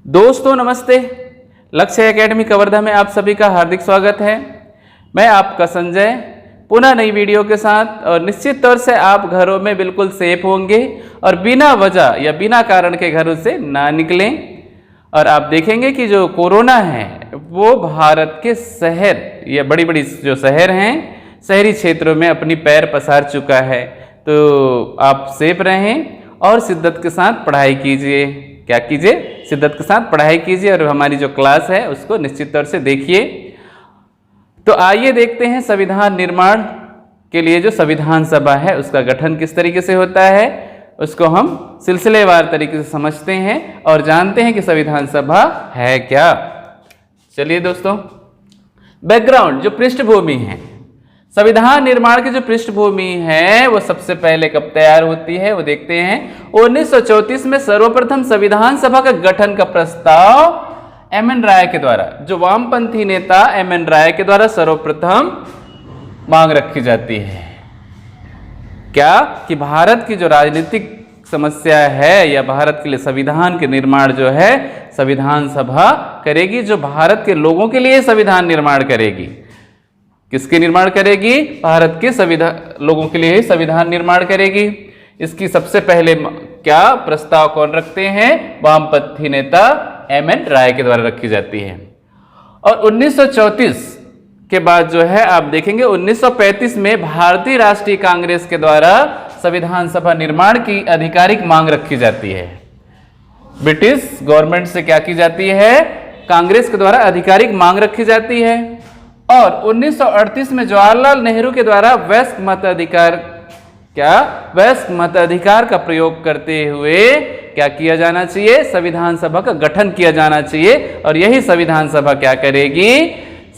दोस्तों नमस्ते। लक्ष्य एकेडमी कवर्धा में आप सभी का हार्दिक स्वागत है। मैं आपका संजय पुनः नई वीडियो के साथ, और निश्चित तौर से आप घरों में बिल्कुल सेफ होंगे और बिना वजह या बिना कारण के घरों से ना निकलें। और आप देखेंगे कि जो कोरोना है वो भारत के शहर या बड़ी बड़ी जो शहर हैं, शहरी क्षेत्रों में अपनी पैर पसार चुका है। तो आप सेफ रहें और शिद्दत के साथ पढ़ाई कीजिए। क्या कीजिए? शिद्दत के साथ पढ़ाई कीजिए और हमारी जो क्लास है उसको निश्चित तौर से देखिए। तो आइए देखते हैं संविधान निर्माण के लिए जो संविधान सभा है उसका गठन किस तरीके से होता है, उसको हम सिलसिलेवार तरीके से समझते हैं और जानते हैं कि संविधान सभा है क्या। चलिए दोस्तों, बैकग्राउंड जो पृष्ठभूमि है, संविधान निर्माण की जो पृष्ठभूमि है वो सबसे पहले कब तैयार होती है वो देखते हैं। 1934 में सर्वप्रथम संविधान सभा का गठन का प्रस्ताव एम.एन. राय के द्वारा, जो वामपंथी नेता एम.एन. राय के द्वारा सर्वप्रथम मांग रखी जाती है। क्या कि भारत की जो राजनीतिक समस्या है या भारत के लिए संविधान के निर्माण जो है संविधान सभा करेगी, जो भारत के लोगों के लिए संविधान निर्माण करेगी। किसके निर्माण करेगी? भारत के लोगों के लिए संविधान निर्माण करेगी। इसकी सबसे पहले क्या प्रस्ताव कौन रखते हैं? वामपंथी नेता एम.एन. राय के द्वारा रखी जाती है। और 1934 के बाद जो है आप देखेंगे 1935 में भारतीय राष्ट्रीय कांग्रेस के द्वारा संविधान सभा निर्माण की आधिकारिक मांग रखी जाती है। ब्रिटिश गवर्नमेंट से क्या की जाती है? कांग्रेस के द्वारा आधिकारिक मांग रखी जाती है। और 1938 में जवाहरलाल नेहरू के द्वारा वयस्क मताधिकार का प्रयोग करते हुए क्या किया जाना चाहिए? संविधान सभा का गठन किया जाना चाहिए। और यही संविधान सभा क्या करेगी?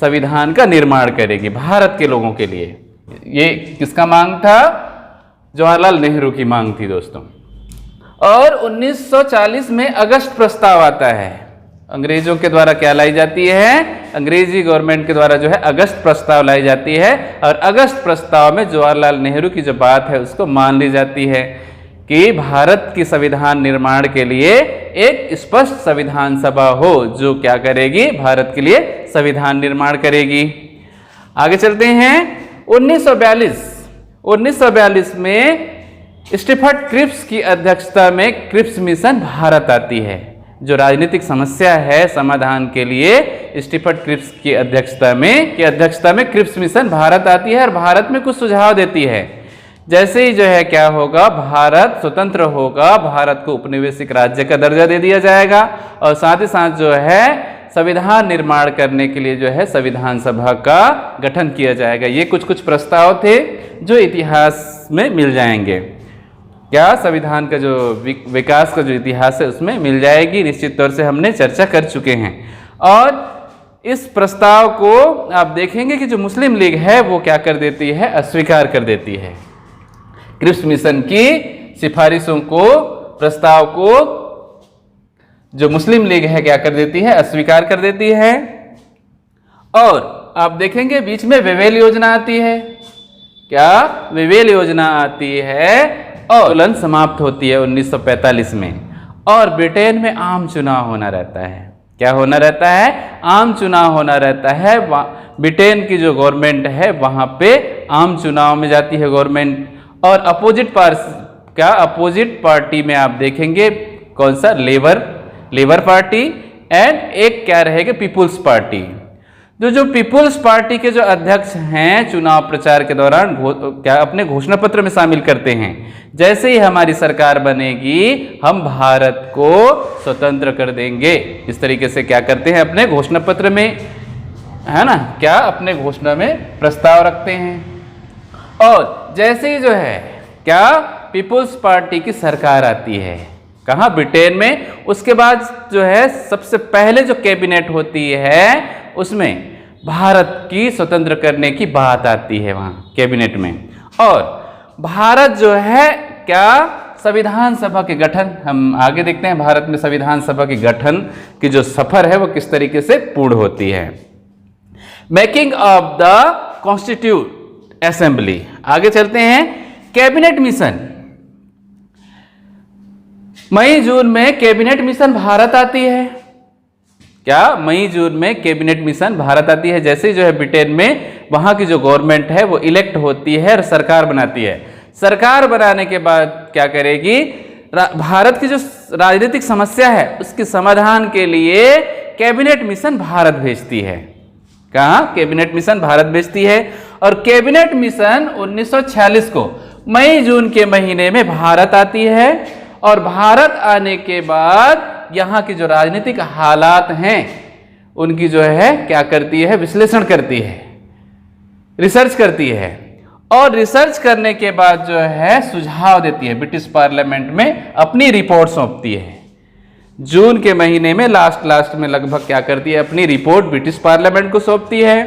संविधान का निर्माण करेगी भारत के लोगों के लिए। ये किसका मांग था? जवाहरलाल नेहरू की मांग थी दोस्तों। और 1940 में अगस्त प्रस्ताव आता है। अंग्रेजों के द्वारा क्या लाई जाती है? अंग्रेजी गवर्नमेंट के द्वारा जो है अगस्त प्रस्ताव लाई जाती है। और अगस्त प्रस्ताव में जवाहरलाल नेहरू की जो बात है उसको मान ली जाती है कि भारत की संविधान निर्माण के लिए एक स्पष्ट संविधान सभा हो जो क्या करेगी? भारत के लिए संविधान निर्माण करेगी। आगे चलते हैं। 1942 में स्टीफर्ड क्रिप्स की अध्यक्षता में क्रिप्स मिशन भारत आती है। जो राजनीतिक समस्या है समाधान के लिए स्टीफर्ड क्रिप्स की अध्यक्षता में क्रिप्स मिशन भारत आती है और भारत में कुछ सुझाव देती है। जैसे ही जो है क्या होगा, भारत स्वतंत्र होगा, भारत को उपनिवेशिक राज्य का दर्जा दे दिया जाएगा और साथ ही साथ जो है संविधान निर्माण करने के लिए जो है संविधान सभा का गठन किया जाएगा। ये कुछ प्रस्ताव थे जो इतिहास में मिल जाएंगे। क्या संविधान का जो विकास का जो इतिहास है उसमें मिल जाएगी। निश्चित तौर से हमने चर्चा कर चुके हैं। और इस प्रस्ताव को आप देखेंगे कि जो मुस्लिम लीग है वो क्या कर देती है? अस्वीकार कर देती है। क्रिप्स मिशन की सिफारिशों को, प्रस्ताव को जो मुस्लिम लीग है क्या कर देती है? अस्वीकार कर देती है। और आप देखेंगे बीच में वेवेल योजना आती है। क्या वेवेल योजना आती है? और आंदोलन समाप्त होती है 1945 में। और ब्रिटेन में आम चुनाव होना रहता है। क्या होना रहता है? आम चुनाव होना रहता है। ब्रिटेन की जो गवर्नमेंट है वहां पे आम चुनाव में जाती है गवर्नमेंट। और अपोजिट पार्टी में आप देखेंगे कौन सा? Labour party. एंड एक क्या रहेगा? People's party. जो पीपुल्स पार्टी के जो अध्यक्ष हैं चुनाव प्रचार के दौरान क्या अपने घोषणा पत्र में शामिल करते हैं, जैसे ही हमारी सरकार बनेगी हम भारत को स्वतंत्र कर देंगे। इस तरीके से क्या करते हैं? अपने घोषणा पत्र में, है ना, क्या अपने घोषणा में प्रस्ताव रखते हैं। और जैसे ही जो है क्या पीपुल्स पार्टी की सरकार आती है, कहाँ? ब्रिटेन में। उसके बाद जो है सबसे पहले जो कैबिनेट होती है उसमें भारत की स्वतंत्र करने की बात आती है वहाँ कैबिनेट में। और भारत जो है क्या संविधान सभा के गठन, हम आगे देखते हैं भारत में संविधान सभा के गठन की जो सफर है वो किस तरीके से पूर्ण होती है। Making of the constitute assembly. आगे चलते हैं। कैबिनेट मिशन, मई जून में कैबिनेट मिशन भारत आती है। क्या मई जून में कैबिनेट मिशन भारत आती है। जैसे ही जो है ब्रिटेन में वहां की जो गवर्नमेंट है वो इलेक्ट होती है और सरकार बनाती है। सरकार बनाने के बाद क्या करेगी, भारत की जो राजनीतिक समस्या है उसके समाधान के लिए कैबिनेट मिशन भारत भेजती है। कहाँ? कैबिनेट मिशन भारत भेजती है। और कैबिनेट मिशन 1946 को मई जून के महीने में भारत आती है। और भारत आने के बाद यहाँ की जो राजनीतिक हालात हैं उनकी जो है क्या करती है, विश्लेषण करती है, रिसर्च करती है। और रिसर्च करने के बाद जो है सुझाव देती है, ब्रिटिश पार्लियामेंट में अपनी रिपोर्ट सौंपती है। जून के महीने में लास्ट में लगभग क्या करती है, अपनी रिपोर्ट ब्रिटिश पार्लियामेंट को सौंपती है।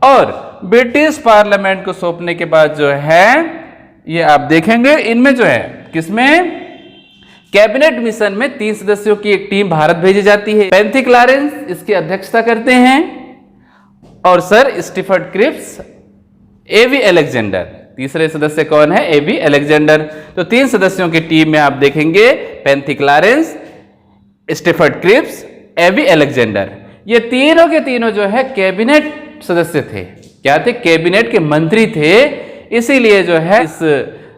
और ब्रिटिश पार्लियामेंट को सौंपने के बाद जो है ये आप देखेंगे इनमें जो है किसमें, कैबिनेट मिशन में 3 सदस्यों की एक टीम भारत भेजी जाती है। पेंथी क्लारेंस इसकी अध्यक्षता करते हैं और सर स्टीफर्ड क्रिप्स, एवी अलेक्जेंडर। तीसरे सदस्य कौन है? एवी अलेक्जेंडर। तो 3 सदस्यों की टीम में आप देखेंगे पेंथी क्लारेंस, स्टीफर्ड क्रिप्स, एवी अलेक्जेंडर। ये तीनों के तीनों जो है कैबिनेट सदस्य थे। क्या थे? कैबिनेट के मंत्री थे। इसीलिए जो है इस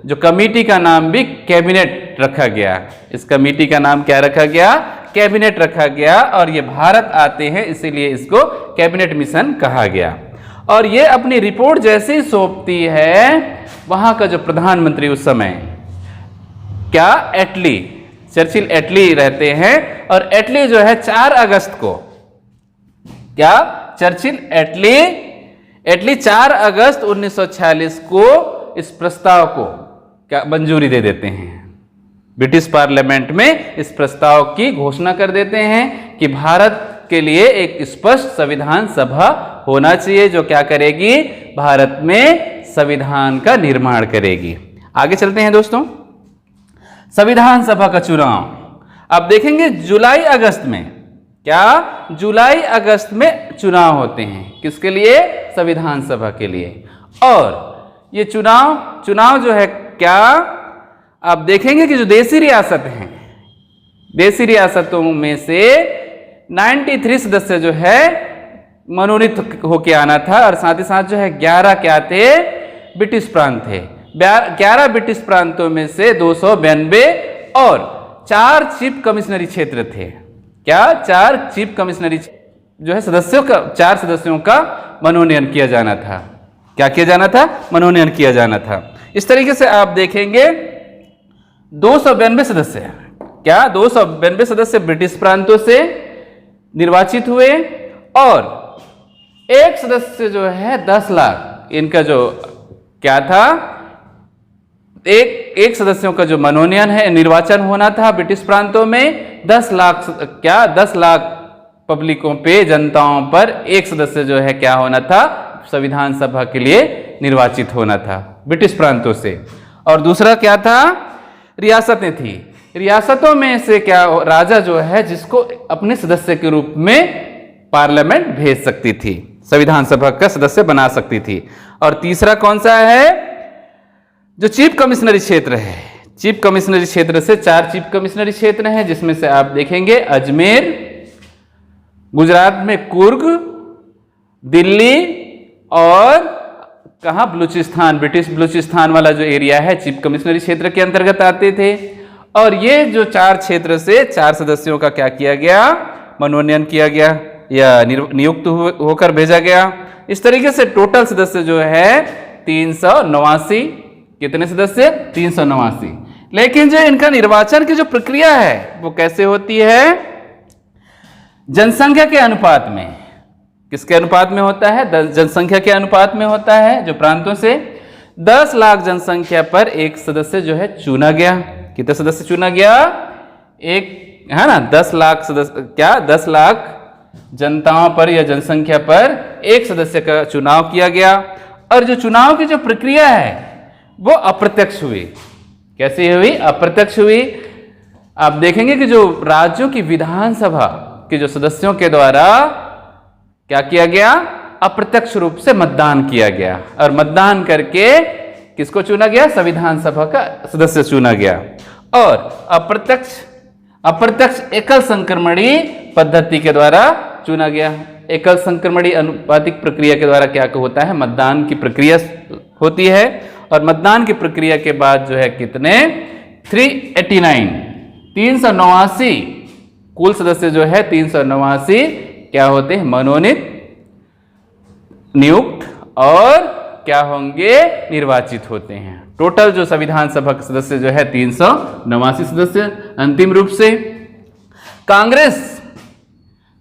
जो कमेटी का नाम भी कैबिनेट रखा गया। इस कमेटी का नाम क्या रखा गया? कैबिनेट रखा गया। और ये भारत आते हैं इसीलिए इसको कैबिनेट मिशन कहा गया। और ये अपनी रिपोर्ट जैसे ही सौंपती है वहां का जो प्रधानमंत्री उस समय क्या, एटली, चर्चिल एटली रहते हैं। और एटली जो है 4 अगस्त को क्या, चर्चिल एटली 4 अगस्त 1946 को इस प्रस्ताव को क्या मंजूरी दे देते हैं। ब्रिटिश पार्लियामेंट में इस प्रस्ताव की घोषणा कर देते हैं कि भारत के लिए एक स्पष्ट संविधान सभा होना चाहिए जो क्या करेगी, भारत में संविधान का निर्माण करेगी। आगे चलते हैं दोस्तों। संविधान सभा का चुनाव आप देखेंगे जुलाई अगस्त में, क्या जुलाई अगस्त में चुनाव होते हैं। किसके लिए? संविधान सभा के लिए। और ये चुनाव जो है क्या, आप देखेंगे कि जो देसी रियासत हैं, देसी रियासतों में से 93 सदस्य जो है मनोनीत होके आना था। और साथ ही साथ जो है 11 क्या थे, ब्रिटिश प्रांत थे। 11 ब्रिटिश प्रांतों में से 292 और 4 चीफ कमिश्नरी क्षेत्र थे। क्या? 4 चीफ कमिश्नरी जो है सदस्यों का, 4 सदस्यों का मनोनयन किया जाना था। क्या किया जाना था? मनोनयन किया जाना था। इस तरीके से आप देखेंगे 292 सदस्य, क्या 292 सदस्य ब्रिटिश प्रांतों से निर्वाचित हुए। और एक सदस्य जो है 10 लाख, इनका जो क्या था, एक सदस्यों का जो मनोनयन है, निर्वाचन होना था ब्रिटिश प्रांतों में 10 लाख, क्या 10 लाख पब्लिकों पे, जनताओं पर एक सदस्य जो है क्या होना था, संविधान सभा के लिए निर्वाचित होना था ब्रिटिश प्रांतों से। और दूसरा क्या था, रियासतें थी। रियासतों में से क्या, राजा जो है जिसको अपने सदस्य के रूप में पार्लियामेंट भेज सकती थी, संविधान सभा का सदस्य बना सकती थी। और तीसरा कौन सा है, जो चीफ कमिश्नरी क्षेत्र है। चीफ कमिश्नरी क्षेत्र से 4 चीफ कमिश्नरी क्षेत्र हैं, जिसमें से आप देखेंगे अजमेर, गुजरात में कुर्ग, दिल्ली और कहाँ, बलूचिस्तान, ब्रिटिश बलूचिस्तान वाला जो एरिया है चीफ कमिश्नरी क्षेत्र के अंतर्गत आते थे। और ये जो 4 क्षेत्र से 4 सदस्यों का क्या किया गया, मनोनयन किया गया या नियुक्त होकर भेजा गया। इस तरीके से टोटल सदस्य जो है 389, कितने सदस्य, 389। लेकिन जो इनका निर्वाचन की जो प्रक्रिया है वो कैसे होती है, जनसंख्या के अनुपात में। किसके अनुपात में होता है, जनसंख्या के अनुपात में होता है। जो प्रांतों से 10 लाख जनसंख्या पर एक सदस्य जो है चुना गया। कितने सदस्य चुना गया, एक है ना, 10 लाख सदस्य, क्या 10 लाख जनताओं पर या जनसंख्या पर एक सदस्य का चुनाव किया गया। और जो चुनाव की जो प्रक्रिया है वो अप्रत्यक्ष हुई। कैसे हुई, अप्रत्यक्ष हुई। आप देखेंगे कि जो राज्यों की विधानसभा के जो सदस्यों के द्वारा क्या किया गया, अप्रत्यक्ष रूप से मतदान किया गया। और मतदान करके किसको चुना गया, संविधान सभा का सदस्य चुना गया। और अप्रत्यक्ष एकल संक्रमणी पद्धति के द्वारा चुना गया। एकल संक्रमणी अनुपातिक प्रक्रिया के द्वारा क्या होता है, मतदान की प्रक्रिया होती है और मतदान की प्रक्रिया के बाद जो है कितने 389 कुल सदस्य जो है 389 क्या होते हैं, मनोनीत, नियुक्त और क्या होंगे, निर्वाचित होते हैं। टोटल जो संविधान सभा के सदस्य जो है 389 सदस्य। अंतिम रूप से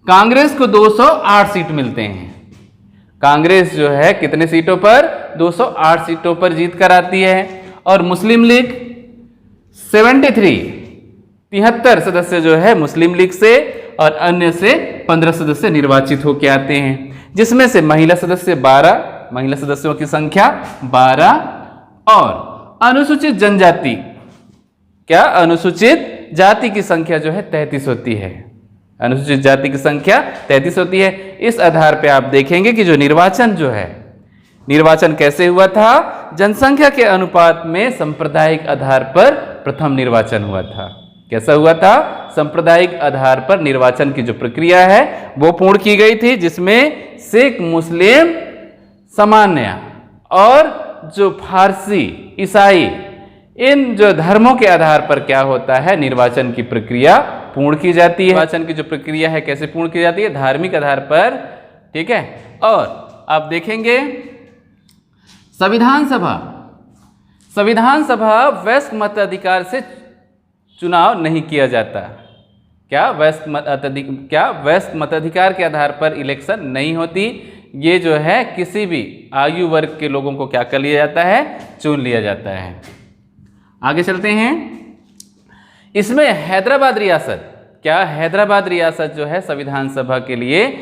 कांग्रेस को 208 सीट मिलते हैं। कांग्रेस जो है कितने सीटों पर, 208 सीटों पर जीत कर आती है और मुस्लिम लीग 73 सदस्य जो है मुस्लिम लीग से और अन्य से 15 सदस्य निर्वाचित होकर आते हैं, जिसमें से महिला सदस्य 12, महिला सदस्यों की संख्या 12 और अनुसूचित जनजाति क्या, अनुसूचित जाति की संख्या जो है 33 होती है। अनुसूचित जाति की संख्या 33 होती है। इस आधार पे आप देखेंगे कि जो निर्वाचन जो है, निर्वाचन कैसे हुआ था, जनसंख्या के अनुपात में सांप्रदायिक आधार पर प्रथम निर्वाचन हुआ था। कैसा हुआ था, सांप्रदायिक आधार पर निर्वाचन की जो प्रक्रिया है वो पूर्ण की गई थी, जिसमें सिख, मुस्लिम, सामान्य और जो फारसी, ईसाई, इन जो धर्मों के आधार पर क्या होता है, निर्वाचन की प्रक्रिया पूर्ण की जाती है। निर्वाचन की जो प्रक्रिया है कैसे पूर्ण की जाती है, धार्मिक आधार पर, ठीक है। और आप देखेंगे संविधान सभा वयस्क मताधिकार से चुनाव नहीं किया जाता। क्या वयस्क मताधिकार के आधार पर इलेक्शन नहीं होती। ये जो है किसी भी आयु वर्ग के लोगों को क्या कर लिया जाता है, चुन लिया जाता है। आगे चलते हैं। इसमें हैदराबाद रियासत जो है संविधान सभा के लिए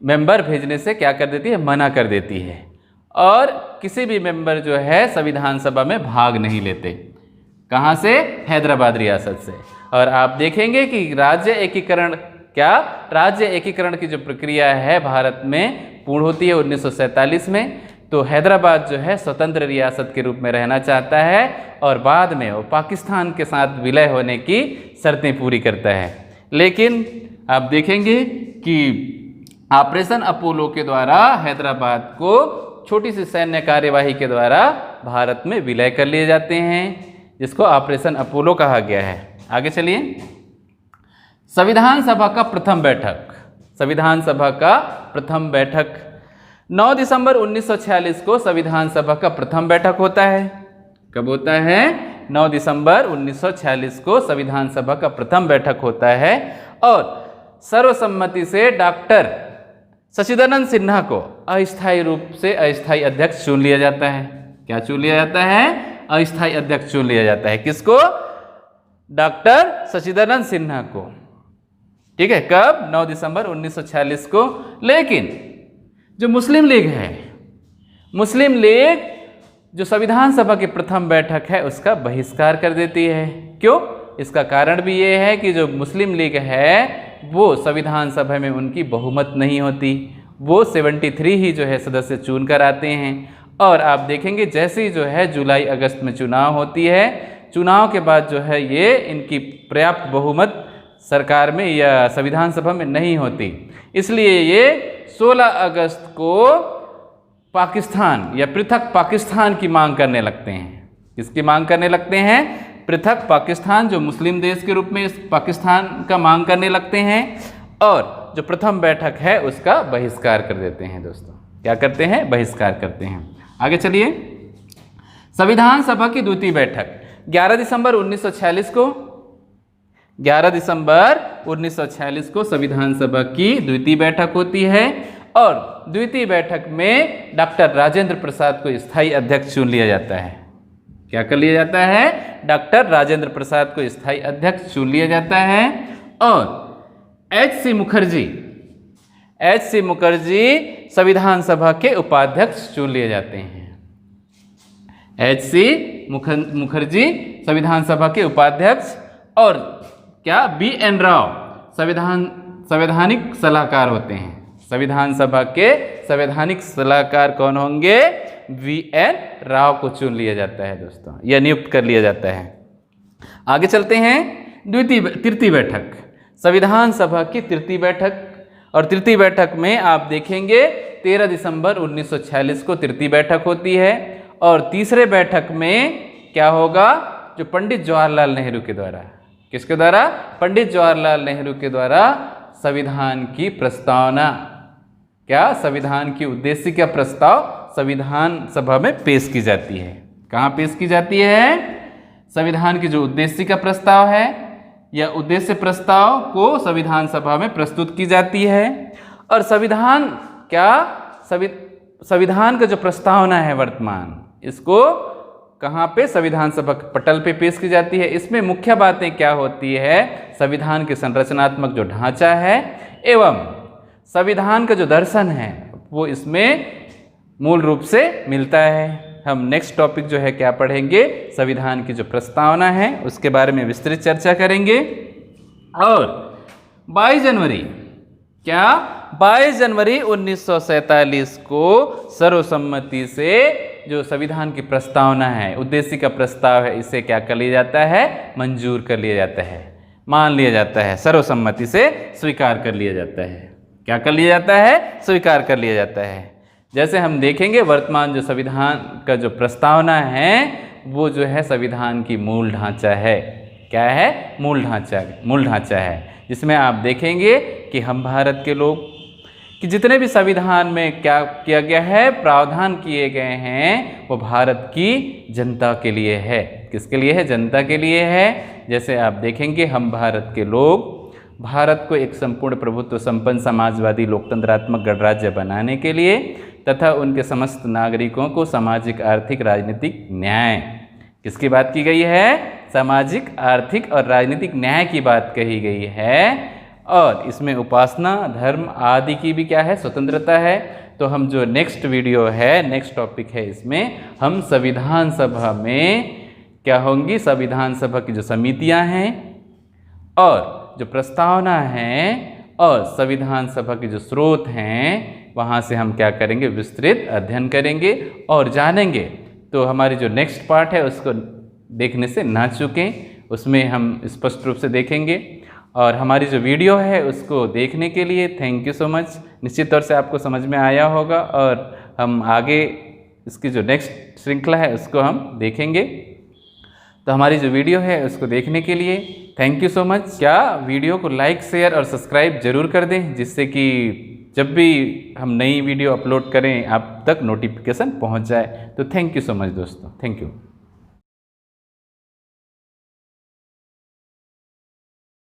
मेंबर भेजने से क्या कर देती है, मना कर देती है और किसी भी मेंबर जो है संविधान सभा में भाग नहीं लेते। कहाँ से, हैदराबाद रियासत से। और आप देखेंगे कि राज्य एकीकरण की जो प्रक्रिया है भारत में पूर्ण होती है 1947 में। तो हैदराबाद जो है स्वतंत्र रियासत के रूप में रहना चाहता है और बाद में वो पाकिस्तान के साथ विलय होने की शर्तें पूरी करता है। लेकिन आप देखेंगे कि ऑपरेशन अपोलो के द्वारा हैदराबाद को छोटी सी सैन्य कार्यवाही के द्वारा भारत में विलय कर लिए जाते हैं, जिसको ऑपरेशन अपोलो कहा गया है। आगे चलिए। संविधान सभा का प्रथम बैठक 9 दिसंबर 1946 को संविधान सभा का प्रथम बैठक होता है। कब होता है, 9 दिसंबर 1946 को संविधान सभा का प्रथम बैठक होता है और सर्वसम्मति से डॉक्टर शशिदानंद सिन्हा को अस्थायी रूप से अस्थायी अध्यक्ष चुन लिया जाता है। क्या चुन लिया जाता है, अस्थायी अध्यक्ष चुन लिया जाता है। किसको, डॉक्टर शशिदानंद सिन्हा को। ठीक है, कब, 9 दिसंबर 1946 को। लेकिन जो मुस्लिम लीग जो संविधान सभा की प्रथम बैठक है उसका बहिष्कार कर देती है। क्यों, इसका कारण भी ये है कि जो मुस्लिम लीग है वो संविधान सभा में उनकी बहुमत नहीं होती। वो 73 ही जो है सदस्य चुन कर आते हैं। और आप देखेंगे जैसे ही जो है जुलाई अगस्त में चुनाव होती है, चुनाव के बाद जो है ये इनकी पर्याप्त बहुमत सरकार में या संविधान सभा में नहीं होती। इसलिए ये 16 अगस्त को पाकिस्तान या पृथक पाकिस्तान की मांग करने लगते हैं। किसकी मांग करने लगते हैं, पृथक पाकिस्तान, जो मुस्लिम देश के रूप में इस पाकिस्तान का मांग करने लगते हैं और जो प्रथम बैठक है उसका बहिष्कार कर देते हैं। दोस्तों क्या करते हैं, बहिष्कार करते हैं। आगे चलिए। संविधान सभा की द्वितीय बैठक 11 दिसंबर 1946 को 1946 को संविधान सभा की द्वितीय बैठक होती है और द्वितीय बैठक में डॉक्टर राजेंद्र प्रसाद को स्थायी अध्यक्ष चुन लिया जाता है। क्या कर लिया जाता है, डॉक्टर राजेंद्र प्रसाद को स्थायी अध्यक्ष चुन लिया जाता है और एच.सी. मुखर्जी संविधान सभा के उपाध्यक्ष चुन लिए जाते हैं। एच.सी. मुखर्जी संविधान सभा के उपाध्यक्ष और क्या, बी.एन. राव संवैधानिक सलाहकार होते हैं। संविधान सभा के संवैधानिक सलाहकार कौन होंगे, वी.एन. राव को चुन लिया जाता है दोस्तों, यह नियुक्त कर लिया जाता है। आगे चलते हैं। तृतीय बैठक, संविधान सभा की तृतीय बैठक। और तृतीय बैठक में आप देखेंगे 13 दिसंबर 1946 को तृतीय बैठक होती है। और तीसरे बैठक में क्या होगा, जो पंडित जवाहरलाल नेहरू के द्वारा, किसके द्वारा, पंडित जवाहरलाल नेहरू के द्वारा संविधान की प्रस्तावना, क्या संविधान की उद्देश्य का प्रस्ताव संविधान सभा में पेश की जाती है। कहाँ पेश की जाती है, संविधान की जो उद्देश्य का प्रस्ताव है या उद्देश्य प्रस्ताव को संविधान सभा में प्रस्तुत की जाती है। और संविधान क्या, संविधान का जो प्रस्तावना है वर्तमान, इसको कहाँ पे, संविधान सभा पटल पे पेश की जाती है। इसमें मुख्य बातें क्या होती है, संविधान के संरचनात्मक जो ढांचा है एवं संविधान का जो दर्शन है वो इसमें मूल रूप से मिलता है। हम नेक्स्ट टॉपिक जो है क्या पढ़ेंगे, संविधान की जो प्रस्तावना है उसके बारे में विस्तृत चर्चा करेंगे। और 22 जनवरी, क्या 22 जनवरी 1947 को सर्वसम्मति से जो संविधान की प्रस्तावना है, उद्देश्य का प्रस्ताव है, इसे क्या कर लिया जाता है, मंजूर कर लिया जाता है, मान लिया जाता है, सर्वसम्मति से स्वीकार कर लिया जाता है। क्या कर लिया जाता है, स्वीकार कर लिया जाता है। जैसे हम देखेंगे वर्तमान जो संविधान का जो प्रस्तावना है वो जो है संविधान की मूल ढांचा है। क्या है, मूल ढांचा है, जिसमें आप देखेंगे कि हम भारत के लोग कि जितने भी संविधान में क्या किया गया है, प्रावधान किए गए हैं, वो भारत की जनता के लिए है। किसके लिए है, जनता के लिए है। जैसे आप देखेंगे हम भारत के लोग भारत को एक संपूर्ण प्रभुत्व संपन्न समाजवादी लोकतंत्रात्मक गणराज्य बनाने के लिए तथा उनके समस्त नागरिकों को सामाजिक आर्थिक राजनीतिक न्याय, किसकी बात की गई है, सामाजिक आर्थिक और राजनीतिक न्याय की बात कही गई है। और इसमें उपासना धर्म आदि की भी क्या है, स्वतंत्रता है। तो हम जो नेक्स्ट वीडियो है, नेक्स्ट टॉपिक है, इसमें हम संविधान सभा में क्या होंगी, संविधान सभा की जो समितियां हैं और जो प्रस्तावना है और संविधान सभा के जो स्रोत हैं, वहाँ से हम क्या करेंगे, विस्तृत अध्ययन करेंगे और जानेंगे। तो हमारी जो नेक्स्ट पार्ट है उसको देखने से ना चूकें, उसमें हम स्पष्ट रूप से देखेंगे। और हमारी जो वीडियो है उसको देखने के लिए थैंक यू सो मच। निश्चित तौर से आपको समझ में आया होगा और हम आगे इसकी जो नेक्स्ट श्रृंखला है उसको हम देखेंगे। तो हमारी जो वीडियो है उसको देखने के लिए थैंक यू सो मच। क्या वीडियो को लाइक शेयर और सब्सक्राइब जरूर कर दें, जिससे कि जब भी हम नई वीडियो अपलोड करें आप तक नोटिफिकेशन पहुंच जाए। तो थैंक यू सो मच दोस्तों, थैंक यू।